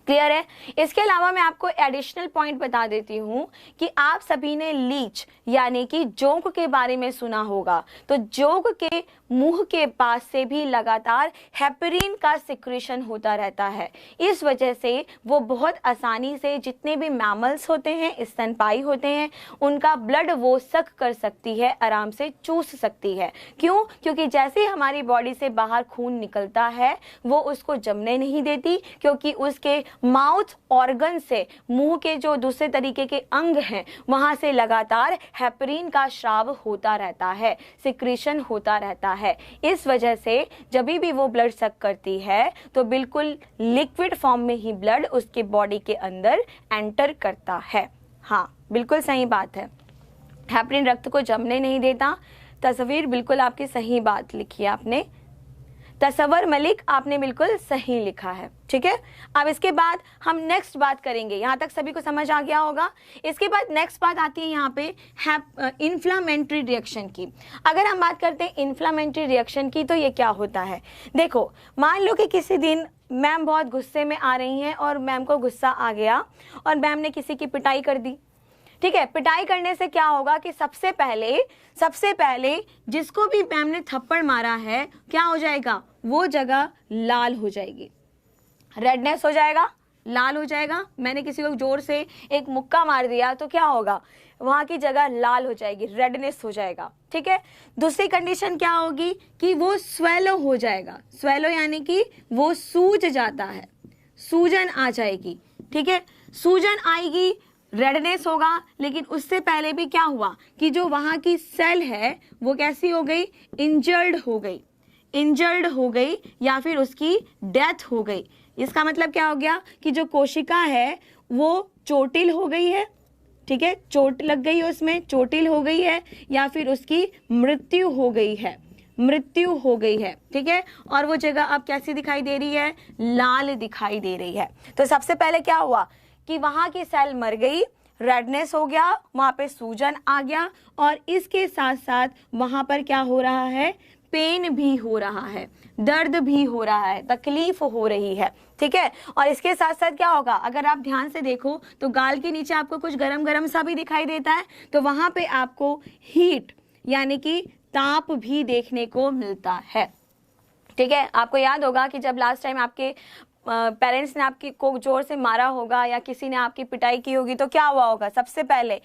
क्लियर है। इसके अलावा मैं आपको एडिशनल पॉइंट बता देती हूँ कि आप सभी ने लीच यानी कि जोंक के बारे में सुना होगा। तो जोंक के मुंह के पास से भी लगातार हेपरिन का सिक्रेशन होता रहता है। इस वजह से वो बहुत आसानी से जितने भी मैमल्स होते हैं, स्तनपायी होते हैं, उनका ब्लड वो सक कर सकती है, आराम से चूस सकती है। क्यों? क्योंकि जैसे ही हमारी बॉडी से बाहर खून निकलता है वो उसको जमने नहीं देती, क्योंकि उसके माउथ ऑर्गन से, मुंह के जो दूसरे तरीके के अंग हैं, वहां से लगातार हेपरिन का स्राव होता रहता है, सिक्रीशन होता रहता है। इस वजह से जब भी वो ब्लड सक करती है तो बिल्कुल लिक्विड फॉर्म में ही ब्लड उसके बॉडी के अंदर एंटर करता है। हाँ, बिल्कुल सही बात है, हेपरिन रक्त को जमने नहीं देता। तस्वीर बिल्कुल आपकी सही बात लिखी है आपने, तसव्वुर मलिक आपने बिल्कुल सही लिखा है। ठीक है, अब इसके बाद हम नेक्स्ट बात करेंगे। यहाँ तक सभी को समझ आ गया होगा। इसके बाद नेक्स्ट बात आती है यहाँ पे इन्फ्लामेटरी रिएक्शन की। अगर हम बात करते हैं इन्फ्लामेटरी रिएक्शन की तो ये क्या होता है, देखो मान लो कि किसी दिन मैम बहुत गुस्से में आ रही हैं और मैम को गुस्सा आ गया और मैम ने किसी की पिटाई कर दी। ठीक है, पिटाई करने से क्या होगा कि सबसे पहले जिसको भी मैम ने थप्पड़ मारा है क्या हो जाएगा, वो जगह लाल हो जाएगी, रेडनेस हो जाएगा, लाल हो जाएगा। मैंने किसी को जोर से एक मुक्का मार दिया तो क्या होगा, वहां की जगह लाल हो जाएगी, रेडनेस हो जाएगा। ठीक है, दूसरी कंडीशन क्या होगी कि वो स्वेलो हो जाएगा। स्वेलो यानी कि वो सूज जाता है, सूजन आ जाएगी। ठीक है, सूजन आएगी, रेडनेस होगा, लेकिन उससे पहले भी क्या हुआ कि जो वहां की सेल है वो कैसी हो गई, इंजर्ड हो गई या फिर उसकी डेथ हो गई। इसका मतलब क्या हो गया कि जो कोशिका है वो चोटिल हो गई है। ठीक है, चोट लग गई है, उसमें चोटिल हो गई है या फिर उसकी मृत्यु हो गई है। ठीक है, और वो जगह अब कैसी दिखाई दे रही है, लाल दिखाई दे रही है। तो सबसे पहले क्या हुआ कि वहां की सेल मर गई, रेडनेस हो गया, वहां पे सूजन आ गया, और इसके साथ साथ वहां पर क्या हो रहा है, पेन भी हो रहा है, दर्द भी हो रहा है, तकलीफ हो रही है। ठीक है, और इसके साथ साथ क्या होगा, अगर आप ध्यान से देखो तो गाल के नीचे आपको कुछ गरम गरम सा भी दिखाई देता है, तो वहां पे आपको हीट यानी कि ताप भी देखने को मिलता है। ठीक है, आपको याद होगा कि जब लास्ट टाइम आपके पेरेंट्स ने आपकी को जोर से मारा होगा या किसी ने आपकी पिटाई की होगी तो क्या हुआ होगा, सबसे पहले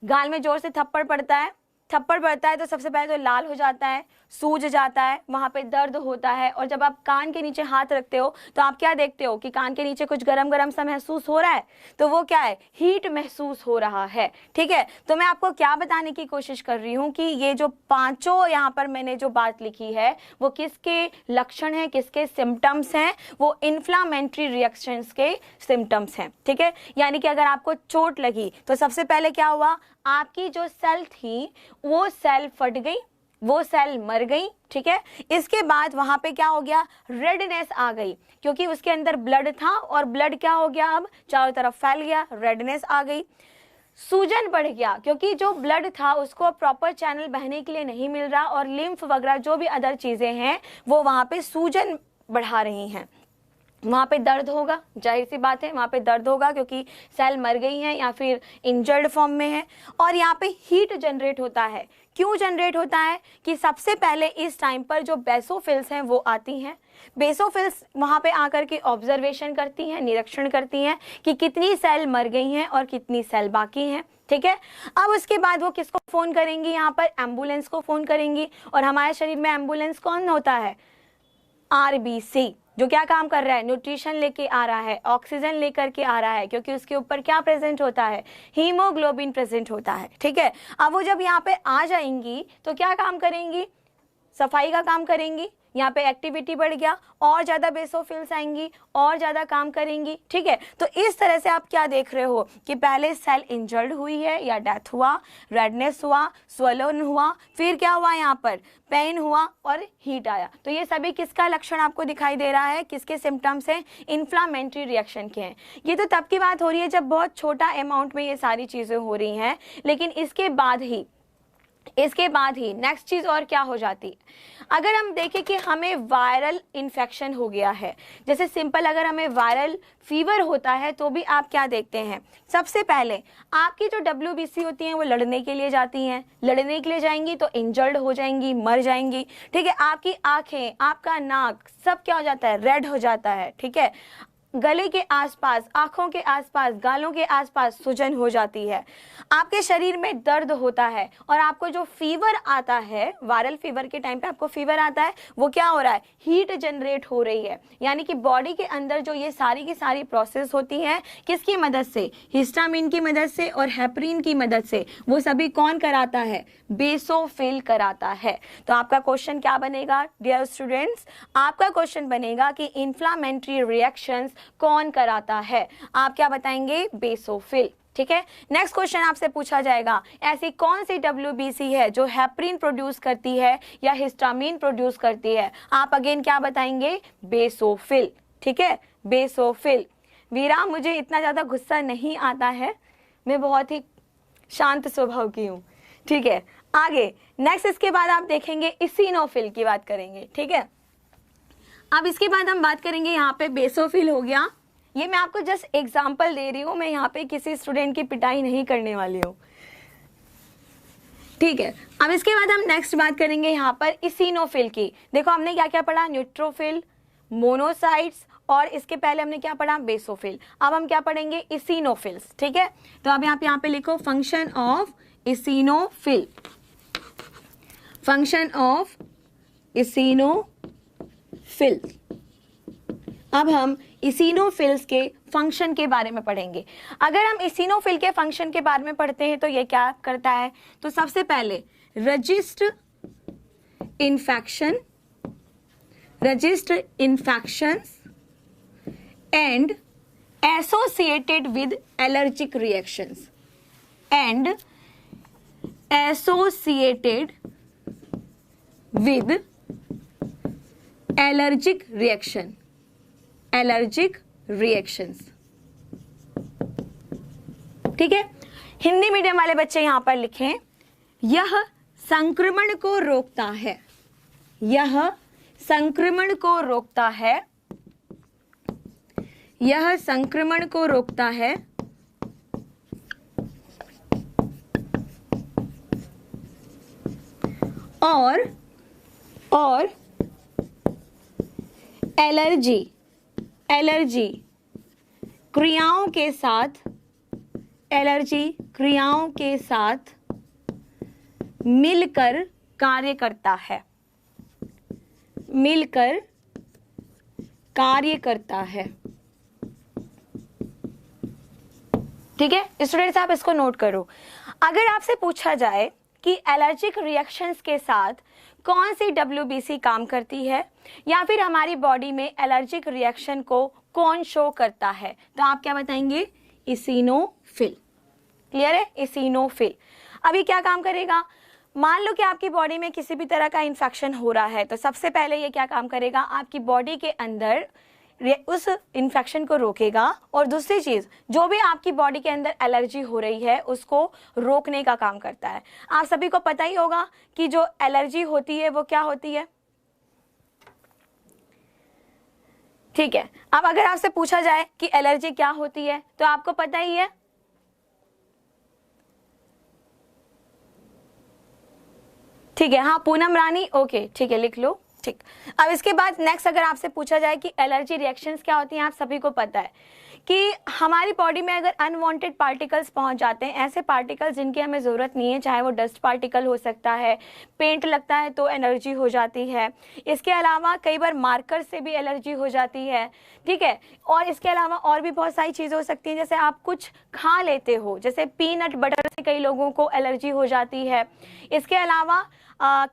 गाल में जोर से थप्पड़ पड़ता है, थप्पड़ पड़ता है तो सबसे पहले तो लाल हो जाता है, सूज जाता है, वहाँ पे दर्द होता है। और जब आप कान के नीचे हाथ रखते हो तो आप क्या देखते हो कि कान के नीचे कुछ गरम गरम सा महसूस हो रहा है, तो वो क्या है, हीट महसूस हो रहा है। ठीक है, तो मैं आपको क्या बताने की कोशिश कर रही हूँ कि ये जो पांचों यहाँ पर मैंने जो बात लिखी है वो किसके लक्षण हैं, किसके सिम्टम्स हैं, वो इन्फ्लामेटरी रिएक्शंस के सिम्टम्स हैं। ठीक है, यानी कि अगर आपको चोट लगी तो सबसे पहले क्या हुआ, आपकी जो सेल थी वो सेल फट गई, वो सेल मर गई। ठीक है, इसके बाद वहां पे क्या हो गया, रेडनेस आ गई, क्योंकि उसके अंदर ब्लड था और ब्लड क्या हो गया, अब चारों तरफ फैल गया, रेडनेस आ गई। सूजन बढ़ गया, क्योंकि जो ब्लड था उसको प्रॉपर चैनल बहने के लिए नहीं मिल रहा और लिम्फ वगैरह जो भी अदर चीजें हैं वो वहां पे सूजन बढ़ा रही हैं। वहाँ पे दर्द होगा, जाहिर सी बात है वहाँ पे दर्द होगा, क्योंकि सेल मर गई हैं या फिर इंजर्ड फॉर्म में है। और यहाँ पे हीट जनरेट होता है। क्यों जनरेट होता है कि सबसे पहले इस टाइम पर जो बेसोफिल्स हैं वो आती हैं। बेसोफिल्स वहाँ पे आकर के ऑब्जर्वेशन करती हैं, निरीक्षण करती हैं कि कितनी सेल मर गई हैं और कितनी सेल बाकी हैं। ठीक है, अब उसके बाद वो किसको फोन करेंगी, यहाँ पर एम्बुलेंस को फोन करेंगी। और हमारे शरीर में एम्बुलेंस कौन होता है, आरबीसी, जो क्या काम कर रहा है, न्यूट्रिशन लेके आ रहा है, ऑक्सीजन लेकर के आ रहा है, क्योंकि उसके ऊपर क्या प्रेजेंट होता है, हीमोग्लोबिन प्रेजेंट होता है। ठीक है, अब वो जब यहाँ पे आ जाएंगी तो क्या काम करेंगी, सफाई का काम करेंगी। यहाँ पे एक्टिविटी बढ़ गया, और ज्यादा बेसोफिल्स आएंगी और ज्यादा काम करेंगी। ठीक है, तो इस तरह से आप क्या देख रहे हो कि पहले सेल इंजर्ड हुई है या डेथ हुआ, रेडनेस हुआ, स्वेलन हुआ, फिर क्या हुआ, यहाँ पर पेन हुआ और हीट आया। तो ये सभी किसका लक्षण आपको दिखाई दे रहा है, किसके सिम्टम्स हैं, इन्फ्लामेटरी रिएक्शन के हैं। ये तो तब की बात हो रही है जब बहुत छोटा अमाउंट में ये सारी चीजें हो रही हैं, लेकिन इसके बाद ही नेक्स्ट चीज और क्या हो जाती है, अगर हम देखें कि हमें वायरल इन्फेक्शन हो गया है, जैसे सिंपल अगर हमें वायरल फीवर होता है तो भी आप क्या देखते हैं, सबसे पहले आपकी जो WBC होती हैं वो लड़ने के लिए जाती हैं, लड़ने के लिए जाएंगी तो इंजर्ड हो जाएंगी, मर जाएंगी। ठीक है, आपकी आंखें, आपका नाक सब क्या हो जाता है, रेड हो जाता है। ठीक है, गले के आसपास, आंखों के आसपास, गालों के आसपास सूजन हो जाती है, आपके शरीर में दर्द होता है, और आपको जो फीवर आता है, वायरल फीवर के टाइम पे आपको फीवर आता है, वो क्या हो रहा है, हीट जनरेट हो रही है। यानी कि बॉडी के अंदर जो ये सारी की सारी प्रोसेस होती है, किसकी मदद से, हिस्टामिन की मदद से और हेपरिन की मदद से, वो सभी कौन कराता है, बेसोफिल कराता है। तो आपका क्वेश्चन क्या बनेगा डियर स्टूडेंट्स, आपका क्वेश्चन बनेगा कि इन्फ्लामेटरी रिएक्शंस कौन कराता है, आप क्या बताएंगे, बेसोफिल। ठीक है, नेक्स्ट क्वेश्चन आपसे पूछा जाएगा, ऐसी कौन सी WBC है जो हेपरिन प्रोड्यूस करती है या हिस्टामिन प्रोड्यूस करती है, आप अगेन क्या बताएंगे, बेसोफिल। ठीक है, बेसोफिल। वीरा, मुझे इतना ज्यादा गुस्सा नहीं आता है, मैं बहुत ही शांत स्वभाव की हूँ। ठीक है, आगे नेक्स्ट इसके बाद आप देखेंगे इसिनोफिल की बात करेंगे। ठीक है, अब इसके बाद हम बात करेंगे, यहाँ पे बेसोफिल हो गया, ये मैं आपको जस्ट एग्जांपल दे रही हूँ, मैं यहाँ पे किसी स्टूडेंट की पिटाई नहीं करने वाली हूँ। ठीक है, अब इसके बाद हम नेक्स्ट बात करेंगे यहाँ पर इसिनोफिल की। देखो हमने क्या क्या पढ़ा, न्यूट्रोफिल, मोनोसाइट्स, और इसके पहले हमने क्या पढ़ा, बेसोफिल। अब हम क्या पढ़ेंगे, इसिनोफिल्स। ठीक है, तो अब आप यहाँ पे लिखो function of eosinophil, function of eosinophil. अब हम इसिनोफिल्स के फंक्शन के बारे में पढ़ेंगे। अगर हम इसिनोफिल के फंक्शन के बारे में पढ़ते हैं तो ये क्या करता है, तो सबसे पहले resist infections and associated with allergic reactions, and associated with allergic reactions. ठीक है, हिंदी मीडियम वाले बच्चे यहां पर लिखें, यह संक्रमण को रोकता है, यह संक्रमण को रोकता है, यह संक्रमण को रोकता है, और एलर्जी क्रियाओं के साथ मिलकर कार्य करता है, मिलकर कार्य करता है। ठीक है स्टूडेंट्स, आप इसको नोट करो। अगर आपसे पूछा जाए कि एलर्जिक रिएक्शंस के साथ कौन सी WBC काम करती है या फिर हमारी बॉडी में एलर्जिक रिएक्शन को कौन शो करता है, तो आप क्या बताएंगे? इसिनोफिल। क्लियर है? इसिनोफिल। अभी क्या काम करेगा? मान लो कि आपकी बॉडी में किसी भी तरह का इन्फेक्शन हो रहा है, तो सबसे पहले ये क्या काम करेगा? आपकी बॉडी के अंदर उस इन्फेक्शन को रोकेगा, और दूसरी चीज, जो भी आपकी बॉडी के अंदर एलर्जी हो रही है उसको रोकने का काम करता है। आप सभी को पता ही होगा कि जो एलर्जी होती है वो क्या होती है। ठीक है, अब अगर आपसे पूछा जाए कि एलर्जी क्या होती है तो आपको पता ही है। ठीक है, हाँ पूनम रानी, ओके ठीक है लिख लो। ठीक, अब इसके बाद नेक्स्ट अगर आपसे पूछा जाए कि एलर्जी रिएक्शंस क्या होती हैं, आप सभी को पता है कि हमारी बॉडी में अगर अनवांटेड पार्टिकल्स पहुंच जाते हैं, ऐसे पार्टिकल्स जिनकी हमें ज़रूरत नहीं है, चाहे वो डस्ट पार्टिकल हो सकता है, पेंट लगता है तो एलर्जी हो जाती है, इसके अलावा कई बार मार्कर से भी एलर्जी हो जाती है। ठीक है, और इसके अलावा और भी बहुत सारी चीज़ें हो सकती हैं, जैसे आप कुछ खा लेते हो, जैसे पीनट बटर से कई लोगों को एलर्जी हो जाती है। इसके अलावा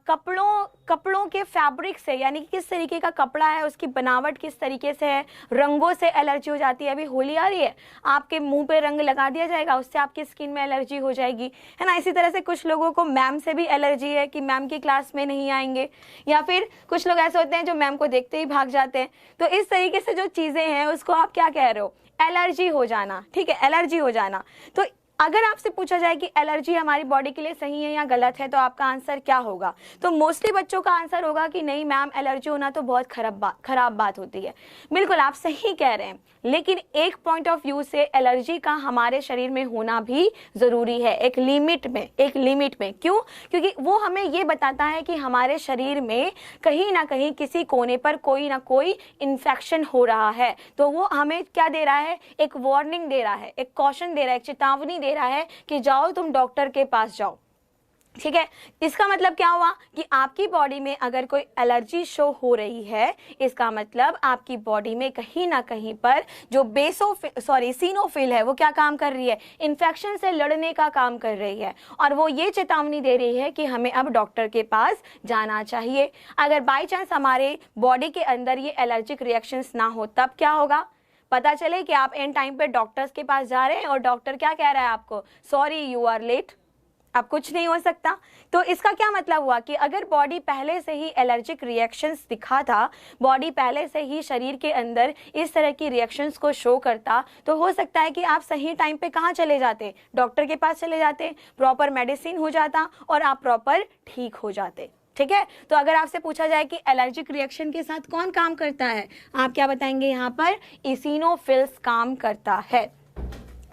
कपड़ों के फैब्रिक से, यानी कि किस तरीके का कपड़ा है, उसकी बनावट किस तरीके से है, रंगों से एलर्जी हो जाती है। अभी होली आ रही है, आपके मुंह पे रंग लगा दिया जाएगा, उससे आपकी स्किन में एलर्जी हो जाएगी, है ना। इसी तरह से कुछ लोगों को मैम से भी एलर्जी है कि मैम की क्लास में नहीं आएंगे, या फिर कुछ लोग ऐसे होते हैं जो मैम को देखते ही भाग जाते हैं। तो इस तरीके से जो चीज़ें हैं उसको आप क्या कह रहे हो? एलर्जी हो जाना। ठीक है, एलर्जी हो जाना। तो अगर आपसे पूछा जाए कि एलर्जी हमारी बॉडी के लिए सही है या गलत है, तो आपका आंसर क्या होगा? तो मोस्टली बच्चों का आंसर होगा कि नहीं मैम, एलर्जी होना तो बहुत खराब बात होती है। बिल्कुल आप सही कह रहे हैं, लेकिन एक पॉइंट ऑफ व्यू से एलर्जी का हमारे शरीर में होना भी जरूरी है, एक लिमिट में, एक लिमिट में। क्यों? क्योंकि वो हमें ये बताता है कि हमारे शरीर में कहीं ना कहीं किसी कोने पर कोई ना कोई इन्फेक्शन हो रहा है। तो वो हमें क्या दे रहा है? एक वार्निंग दे रहा है, एक कॉशन दे रहा है, एक चेतावनी दे रहा है कि जाओ तुम डॉक्टर के पास जाओ। ठीक है, इसका मतलब क्या हुआ कि आपकी बॉडी में अगर कोई एलर्जी शो हो रही है, इसका मतलब आपकी बॉडी में कहीं ना कहीं पर जो इसिनोफिल है वो क्या काम कर रही है? इन्फेक्शन से लड़ने का काम कर रही है, और वो ये चेतावनी दे रही है कि हमें अब डॉक्टर के पास जाना चाहिए। अगर बाई चांस हमारे बॉडी के अंदर ये एलर्जिक रिएक्शंस ना हो, तब क्या होगा? पता चले कि आप एंड टाइम पे डॉक्टर्स के पास जा रहे हैं और डॉक्टर क्या कह रहा है आपको? सॉरी यू आर लेट, अब कुछ नहीं हो सकता। तो इसका क्या मतलब हुआ कि अगर बॉडी पहले से ही एलर्जिक रिएक्शंस दिखा था, बॉडी पहले से ही शरीर के अंदर इस तरह की रिएक्शंस को शो करता, तो हो सकता है कि आप सही टाइम पे कहाँ चले जाते? डॉक्टर के पास चले जाते, प्रॉपर मेडिसिन हो जाता और आप प्रॉपर ठीक हो जाते। ठीक है, तो अगर आपसे पूछा जाए कि एलर्जिक रिएक्शन के साथ कौन काम करता है, आप क्या बताएंगे? यहाँ पर इसिनोफिल्स काम करता है।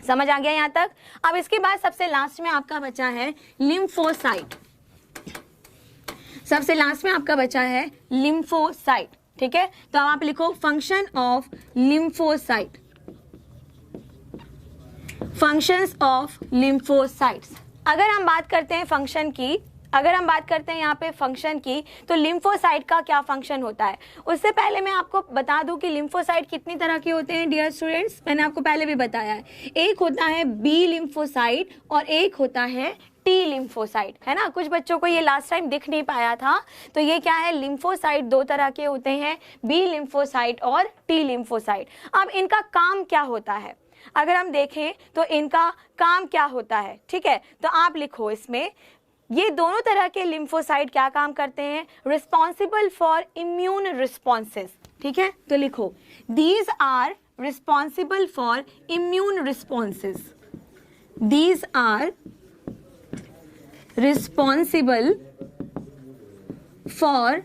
समझ आ गया यहाँ तक? अब इसके बाद सबसे लास्ट में आपका बचा है लिम्फोसाइट। सबसे लास्ट में आपका बचा है लिम्फोसाइट। ठीक है, तो अब आप लिखो function of lymphocyte. Functions of lymphocytes. अगर हम बात करते हैं फंक्शन की, अगर हम बात करते हैं यहाँ पे फंक्शन की, तो लिम्फोसाइट का क्या फंक्शन होता है? उससे पहले मैं आपको बता दूं कि लिम्फोसाइट कितनी तरह के होते हैं डियर स्टूडेंट्स। मैंने आपको पहले भी बताया है, एक होता है बी लिम्फोसाइट और एक होता है टी लिम्फोसाइट, है ना। कुछ बच्चों को ये लास्ट टाइम दिख नहीं पाया था, तो ये क्या है? लिम्फोसाइट दो तरह के होते हैं, बी लिम्फोसाइट और टी लिम्फोसाइट। अब इनका काम क्या होता है अगर हम देखें तो इनका काम क्या होता है? ठीक है, तो आप लिखो इसमें, ये दोनों तरह के लिम्फोसाइट क्या काम करते हैं? Responsible for immune responses. ठीक है, तो लिखो these are responsible for immune responses. These are responsible for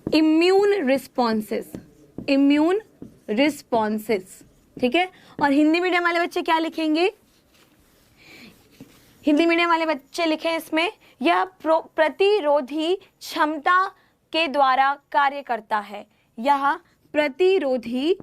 immune responses. Immune responses. ठीक है, और हिंदी मीडियम वाले बच्चे क्या लिखेंगे? हिंदी मीडियम वाले बच्चे लिखें इसमें, यह प्रतिरोधी क्षमता के द्वारा कार्य करता है। यह प्रतिरोधी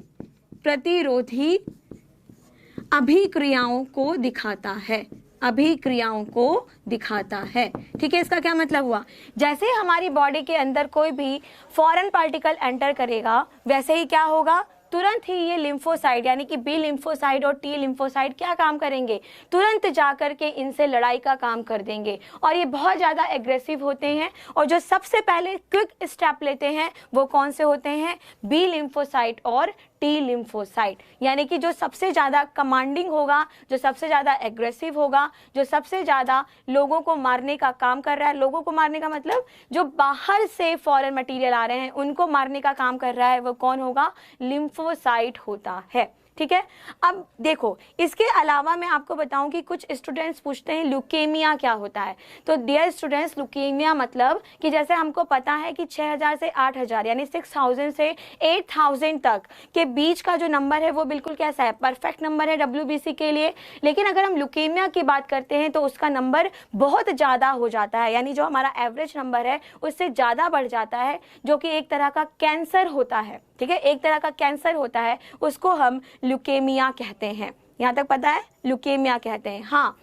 अभिक्रियाओं को दिखाता है। अभिक्रियाओं को दिखाता है। ठीक है, इसका क्या मतलब हुआ, जैसे ही हमारी बॉडी के अंदर कोई भी फॉरेन पार्टिकल एंटर करेगा वैसे ही क्या होगा, तुरंत ही ये लिम्फोसाइट यानी कि बी लिम्फोसाइट और टी लिम्फोसाइट क्या काम करेंगे, तुरंत जाकर के इनसे लड़ाई का काम कर देंगे और ये बहुत ज़्यादा एग्रेसिव होते हैं। और जो सबसे पहले क्विक स्टेप लेते हैं वो कौन से होते हैं, बी लिम्फोसाइट और टी लिम्फोसाइट, यानी कि जो सबसे ज़्यादा कमांडिंग होगा, जो सबसे ज़्यादा एग्रेसिव होगा, जो सबसे ज़्यादा लोगों को मारने का काम कर रहा है। लोगों को मारने का मतलब जो बाहर से फॉरेन मटेरियल आ रहे हैं उनको मारने का काम कर रहा है, वो कौन होगा, लिम्फोसाइट होता है। ठीक है, अब देखो इसके अलावा मैं आपको बताऊं कि कुछ स्टूडेंट्स पूछते हैं ल्यूकेमिया क्या होता है। तो डियर स्टूडेंट्स, ल्यूकेमिया मतलब कि जैसे हमको पता है कि 6000 से 8000 यानी 6000 से 8000 तक के बीच का जो नंबर है वो बिल्कुल कैसा है, परफेक्ट नंबर है WBC के लिए। लेकिन अगर हम ल्यूकेमिया की बात करते हैं तो उसका नंबर बहुत ज़्यादा हो जाता है, यानी जो हमारा एवरेज नंबर है उससे ज़्यादा बढ़ जाता है, जो कि एक तरह का कैंसर होता है। ठीक है, एक तरह का कैंसर होता है, उसको हम ल्यूकेमिया कहते हैं। यहाँ तक पता है, ल्यूकेमिया कहते हैं। हाँ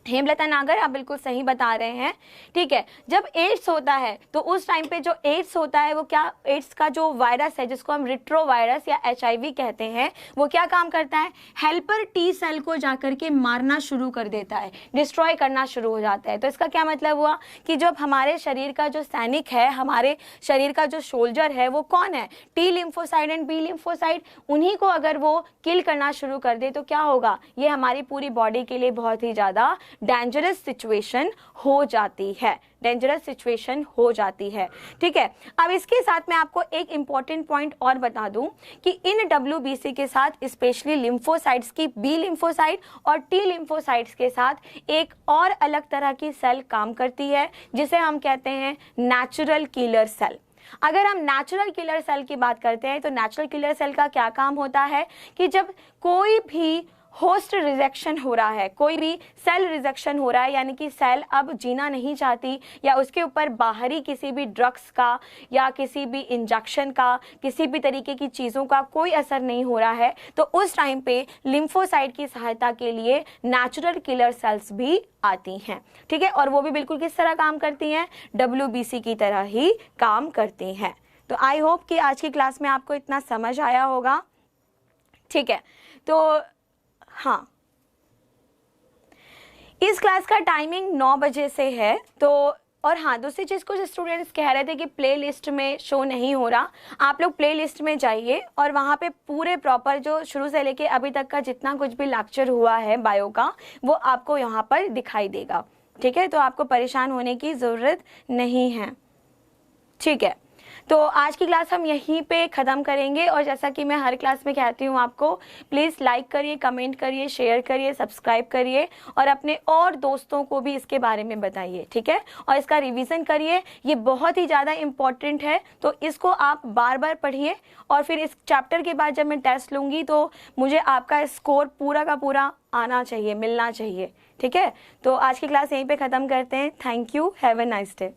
हेमलता नागर, आप बिल्कुल सही बता रहे हैं। ठीक है, जब एड्स होता है तो उस टाइम पे जो एड्स होता है वो क्या, एड्स का जो वायरस है जिसको हम रिट्रोवायरस या HIV कहते हैं, वो क्या काम करता है, हेल्पर टी सेल को जाकर के मारना शुरू कर देता है, डिस्ट्रॉय करना शुरू हो जाता है। तो इसका क्या मतलब हुआ कि जब हमारे शरीर का जो सैनिक है, हमारे शरीर का जो सोल्जर है वो कौन है, T lymphocyte and B lymphocyte, उन्हीं को अगर वो किल करना शुरू कर दे तो क्या होगा, ये हमारी पूरी बॉडी के लिए बहुत ही ज़्यादा डेंजरस सिचुएशन हो जाती है, डेंजरस सिचुएशन हो जाती है। ठीक है, अब इसके साथ मैं आपको एक इंपॉर्टेंट पॉइंट और बता दूं कि इन WBC के साथ स्पेशली लिम्फोसाइट्स की, बी लिम्फोसाइट और टी लिम्फोसाइट्स के साथ एक और अलग तरह की सेल काम करती है जिसे हम कहते हैं नेचुरल किलर सेल। अगर हम नेचुरल किलर सेल की बात करते हैं तो नेचुरल किलर सेल का क्या काम होता है कि जब कोई भी होस्ट रिजेक्शन हो रहा है, कोई भी सेल रिजेक्शन हो रहा है, यानी कि सेल अब जीना नहीं चाहती या उसके ऊपर बाहरी किसी भी ड्रग्स का या किसी भी इंजेक्शन का, किसी भी तरीके की चीज़ों का कोई असर नहीं हो रहा है, तो उस टाइम पे लिम्फोसाइट की सहायता के लिए नेचुरल किलर सेल्स भी आती हैं। ठीक है, और वो भी बिल्कुल किस तरह काम करती हैं, WBC की तरह ही काम करती हैं। तो आई होप कि आज की क्लास में आपको इतना समझ आया होगा। ठीक है, तो हाँ, इस क्लास का टाइमिंग 9 बजे से है। तो और हाँ, दूसरी चीज़, कुछ स्टूडेंट्स कह रहे थे कि प्ले लिस्ट में शो नहीं हो रहा। आप लोग प्ले लिस्ट में जाइए और वहाँ पे पूरे प्रॉपर जो शुरू से लेके अभी तक का जितना कुछ भी लेक्चर हुआ है बायो का, वो आपको यहाँ पर दिखाई देगा। ठीक है, तो आपको परेशान होने की ज़रूरत नहीं है। ठीक है, तो आज की क्लास हम यहीं पे ख़त्म करेंगे। और जैसा कि मैं हर क्लास में कहती हूँ आपको, प्लीज़ लाइक करिए, कमेंट करिए, शेयर करिए, सब्सक्राइब करिए और अपने और दोस्तों को भी इसके बारे में बताइए। ठीक है, और इसका रिवीजन करिए, ये बहुत ही ज़्यादा इम्पॉर्टेंट है। तो इसको आप बार बार पढ़िए और फिर इस चैप्टर के बाद जब मैं टेस्ट लूँगी तो मुझे आपका स्कोर पूरा का पूरा आना चाहिए, मिलना चाहिए। ठीक है, तो आज की क्लास यहीं पर ख़त्म करते हैं। Thank you, have a nice day.